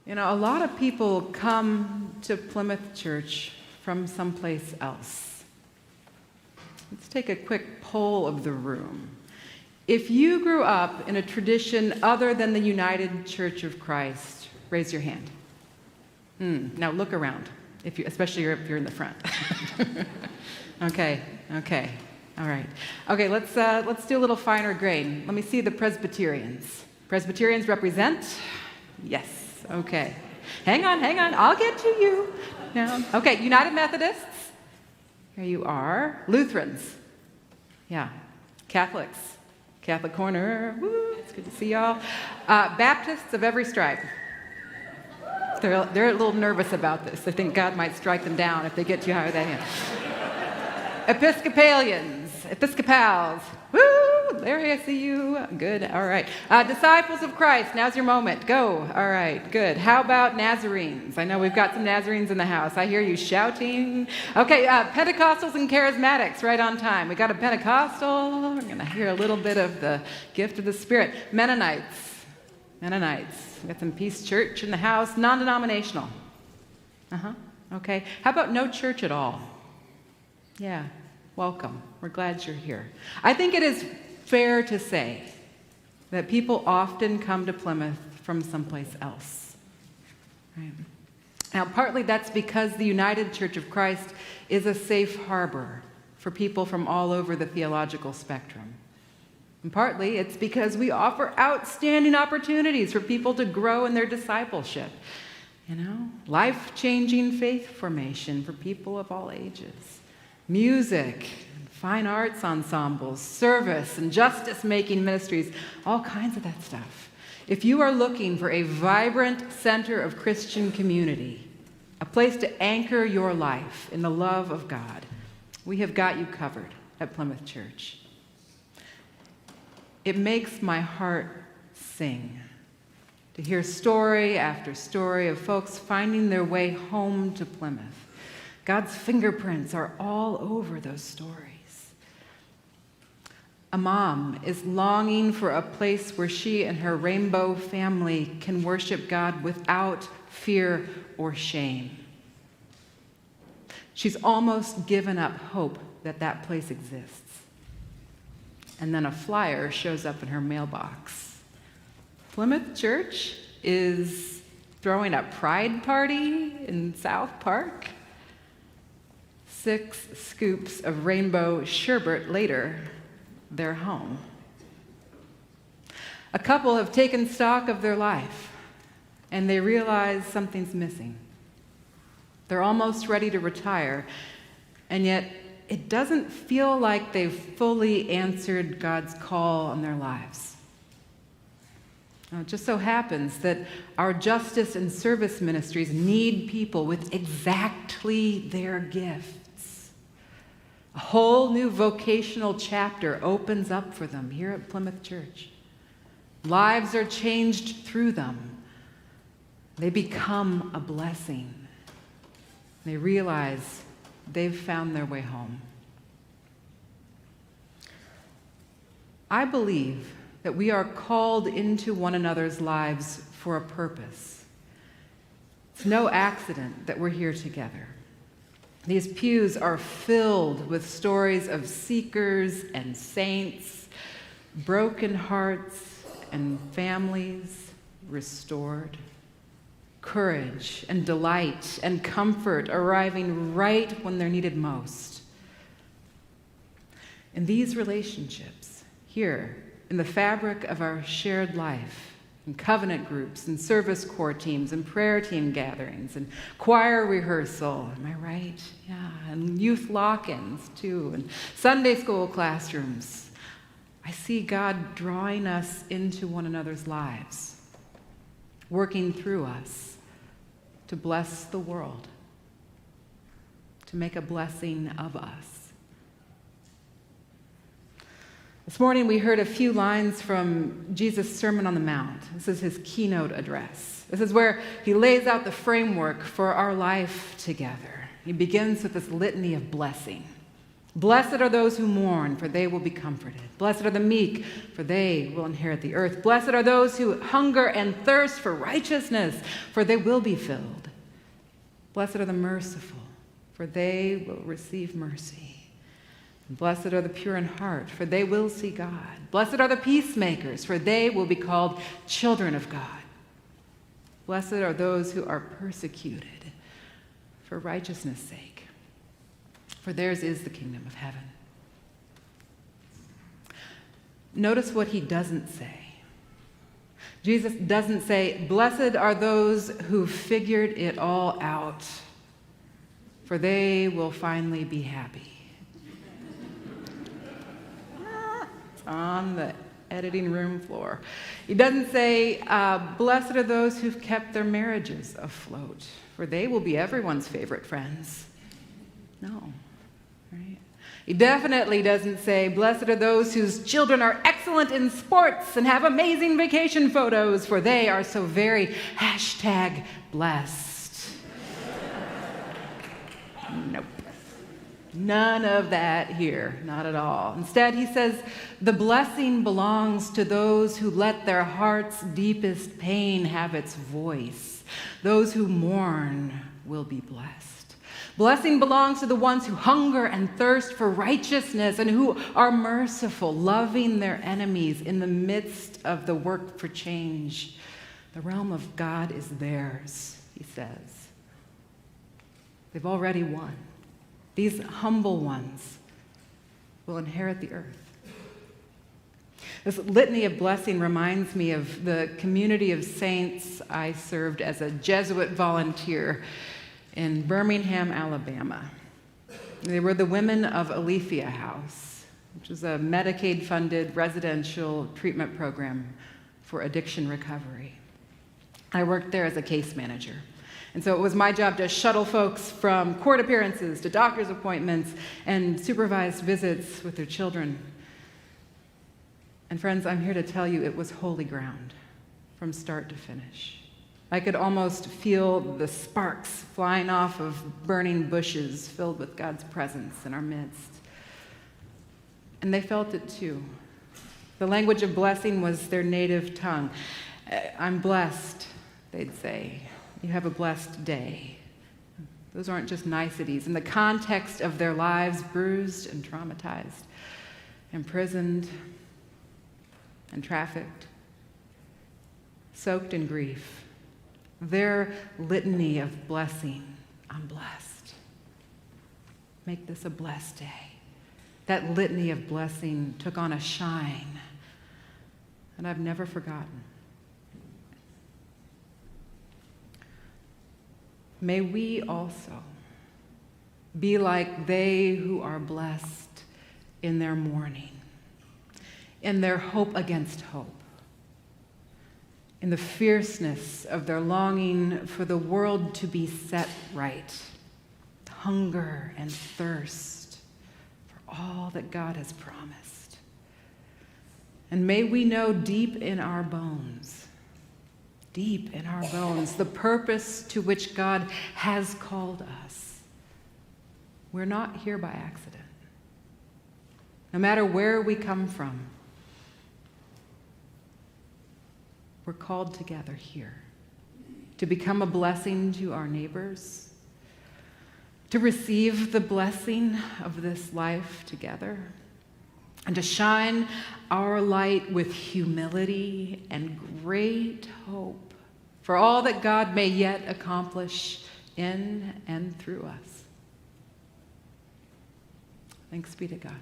You know, a lot of people come to Plymouth Church from someplace else. Let's take a quick poll of the room. If you grew up in a tradition other than the United Church of Christ, raise your hand. Now look around, especially if you're in the front. Okay, all right. Okay, let's do a little finer grain. Let me see the Presbyterians. Presbyterians represent? Yes, okay. Hang on, I'll get to you. No. Okay, United Methodists? Here you are. Lutherans? Yeah. Catholics? Catholic Corner? Woo, it's good to see y'all. Baptists of every stripe? They're a little nervous about this. They think God might strike them down if they get too high with that hand. Episcopals. Woo! Larry, I see you. Good. All right. Disciples of Christ. Now's your moment. Go. All right. Good. How about Nazarenes? I know we've got some Nazarenes in the house. I hear you shouting. Okay. Pentecostals and Charismatics. Right on time. We got a Pentecostal. We're going to hear a little bit of the gift of the Spirit. Mennonites. We got some Peace Church in the house. Non-denominational. Okay. How about no church at all? Yeah. Welcome. We're glad you're here. I think it is fair to say that people often come to Plymouth from someplace else. Right? Now, partly that's because the United Church of Christ is a safe harbor for people from all over the theological spectrum. And partly it's because we offer outstanding opportunities for people to grow in their discipleship. You know, life-changing faith formation for people of all ages. Music, fine arts ensembles, service and justice-making ministries, all kinds of that stuff. If you are looking for a vibrant center of Christian community, a place to anchor your life in the love of God, we have got you covered at Plymouth Church. It makes my heart sing to hear story after story of folks finding their way home to Plymouth. God's fingerprints are all over those stories. A mom is longing for a place where she and her rainbow family can worship God without fear or shame. She's almost given up hope that that place exists. And then a flyer shows up in her mailbox. Plymouth Church is throwing a pride party in South Park. 6 scoops of rainbow sherbet later, they're home. A couple have taken stock of their life, and they realize something's missing. They're almost ready to retire, and yet it doesn't feel like they've fully answered God's call on their lives. Now, it just so happens that our justice and service ministries need people with exactly their gifts. A whole new vocational chapter opens up for them here at Plymouth Church. Lives are changed through them. They become a blessing. They realize they've found their way home. I believe that we are called into one another's lives for a purpose. It's no accident that we're here together. These pews are filled with stories of seekers and saints, broken hearts and families restored, courage and delight and comfort arriving right when they're needed most. In these relationships, here, in the fabric of our shared life, in covenant groups, and service corps teams, and prayer team gatherings, and choir rehearsal, am I right? Yeah, and youth lock-ins, too, and Sunday school classrooms. I see God drawing us into one another's lives, working through us to bless the world, to make a blessing of us. This morning we heard a few lines from Jesus' Sermon on the Mount. This is his keynote address. This is where he lays out the framework for our life together. He begins with this litany of blessing. Blessed are those who mourn, for they will be comforted. Blessed are the meek, for they will inherit the earth. Blessed are those who hunger and thirst for righteousness, for they will be filled. Blessed are the merciful, for they will receive mercy. Blessed are the pure in heart, for they will see God. Blessed are the peacemakers, for they will be called children of God. Blessed are those who are persecuted for righteousness' sake, for theirs is the kingdom of heaven. Notice what he doesn't say. Jesus doesn't say, blessed are those who figured it all out, for they will finally be happy. It's on the editing room floor. He doesn't say, blessed are those who've kept their marriages afloat, for they will be everyone's favorite friends. No, right? He definitely doesn't say, blessed are those whose children are excellent in sports and have amazing vacation photos, for they are so very #blessed. Nope. None of that here, not at all. Instead, he says, the blessing belongs to those who let their heart's deepest pain have its voice. Those who mourn will be blessed. Blessing belongs to the ones who hunger and thirst for righteousness and who are merciful, loving their enemies in the midst of the work for change. The realm of God is theirs, he says. They've already won. These humble ones will inherit the earth. This litany of blessing reminds me of the community of saints I served as a Jesuit volunteer in Birmingham, Alabama. They were the women of Aletheia House, which is a Medicaid-funded residential treatment program for addiction recovery. I worked there as a case manager. And so it was my job to shuttle folks from court appearances to doctor's appointments and supervised visits with their children. And friends, I'm here to tell you it was holy ground from start to finish. I could almost feel the sparks flying off of burning bushes filled with God's presence in our midst. And they felt it too. The language of blessing was their native tongue. I'm blessed, they'd say. You have a blessed day. Those aren't just niceties. In the context of their lives, bruised and traumatized, imprisoned and trafficked, soaked in grief, their litany of blessing, I'm blessed. Make this a blessed day. That litany of blessing took on a shine that I've never forgotten. May we also be like they who are blessed in their mourning, in their hope against hope, in the fierceness of their longing for the world to be set right, hunger and thirst for all that God has promised. And may we know deep in our bones, the purpose to which God has called us. We're not here by accident. No matter where we come from, we're called together here to become a blessing to our neighbors, to receive the blessing of this life together, and to shine our light with humility and great hope for all that God may yet accomplish in and through us. Thanks be to God.